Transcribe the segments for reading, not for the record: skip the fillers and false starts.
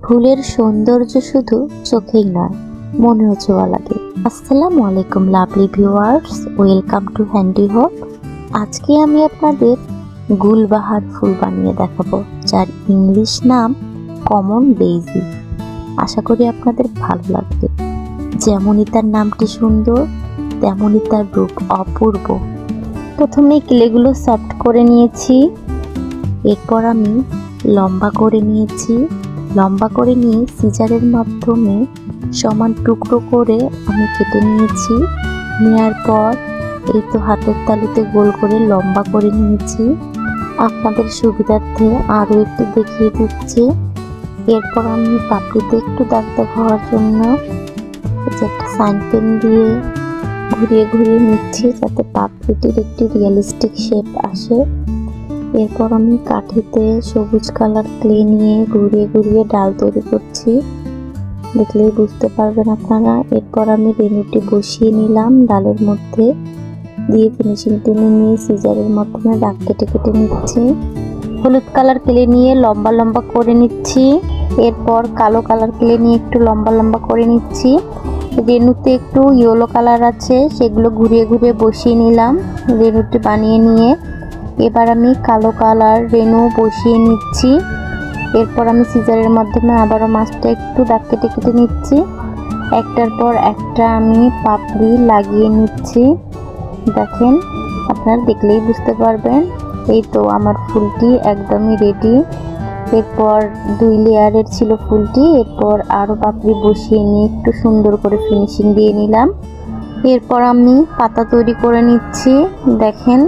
ফুলের সৌন্দর্য শুধু চোখেই নয়, মনেও ছোঁয়া লাগে। আসসালামু আলাইকুম lovely viewers, welcome to handy hope. আজকে আমি আপনাদের গুলবাহার ফুল বানিয়ে দেখাবো, যার ইংলিশ নাম কমন ডেইজি। আশা করি আপনাদের ভালো লাগবে। যেমনই তার নামটি সুন্দর, তেমনই তার রূপ অপূর্ব। প্রথমে ক্লেগুলো সফট করে নিয়েছি, এরপর আমি লম্বা করে নিয়েছি। লম্বা করে নিয়ে সিজারের মাধ্যমে সমান টুকরো করে আমি কেটে নিয়েছি। নেওয়ার পর এই তো হাতের তালুতে গোল করে লম্বা করে নিয়েছি। আপনাদের সুবিধার্থে আরও একটু দেখিয়ে দিচ্ছি। এরপর আমি পাপড়িতে একটু দাগ দাগ হওয়ার জন্য একটা সাইন পেন দিয়ে ঘুরিয়ে ঘুরিয়ে নিচ্ছি, যাতে পাপড়িটির একটি রিয়েলিস্টিক শেপ আসে। এরপর আমি কাঠিতে সবুজ কালার ক্লে নিয়ে ঘুরিয়ে ঘুরিয়ে ডাল তৈরি করছি, দেখলেই বুঝতে পারবেন আপনারা। এরপর আমি রেনুটি বসিয়ে নিলাম ডালের মধ্যে, দিয়ে ফিনিশিং টেনে নিয়ে সিজারের মাধ্যমে দাগ কেটে কেটে নিচ্ছি। হলুদ কালার ক্লে নিয়ে লম্বা লম্বা করে নিচ্ছি। এরপর কালো কালার ক্লে নিয়ে একটু লম্বা লম্বা করে নিচ্ছি। রেনুতে একটু ইয়েলো কালার আছে, সেগুলো ঘুরিয়ে ঘুরিয়ে বসিয়ে নিলাম রেনুটি বানিয়ে নিয়ে। এবার আমি কালো কালার রেনু বসিয়ে নিচ্ছি। এরপর আমি সিজারের মাধ্যমে আবারও মাছটা একটু দাগ কেটে কেটে নিচ্ছি। একটার পর একটা আমি পাপড়ি লাগিয়ে নিচ্ছি। দেখেন, আপনারা দেখলেই বুঝতে পারবেন। এই তো আমার ফুলটি একদমই রেডি। এরপর 2 লেয়ারের ছিল ফুলটি। এরপর আরও পাপড়ি বসিয়ে নিয়ে একটু সুন্দর করে ফিনিশিং দিয়ে নিলাম। এরপর আমি পাতা তৈরি করে নিচ্ছি। দেখেন,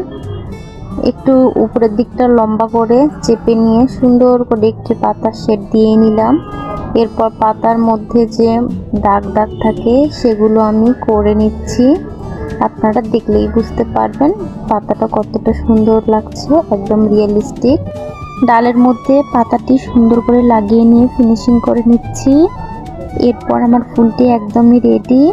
একটু উপরের দিকটা লম্বা করে চেপে নিয়ে সুন্দর করে একটি পাতার শেড দিয়ে নিলাম। এরপর পাতার মধ্যে যে দাগ দাগ থাকে সেগুলো আমি করে নিচ্ছি। আপনারা দেখলেই বুঝতে পারবেন পাতাটা কতটা সুন্দর লাগছে, একদম রিয়েলিস্টিক। ডালের মধ্যে পাতাটি সুন্দর করে লাগিয়ে নিয়ে ফিনিশিং করে নিচ্ছি। এরপর আমার ফুলটি একদমই রেডি।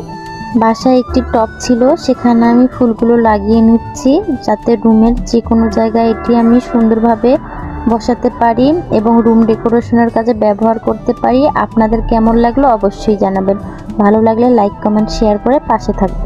বাসায় একটি টব ছিল, সেখানে আমি ফুলগুলো লাগিয়ে নিচ্ছি, যাতে রুমের যে কোনো জায়গায় এটি আমি সুন্দরভাবে বসাতে পারি এবং রুম ডেকোরেশনের কাজে ব্যবহার করতে পারি। আপনাদের কেমন লাগলো অবশ্যই জানাবেন। ভালো লাগলে লাইক কমেন্ট শেয়ার করে পাশে থাকবেন।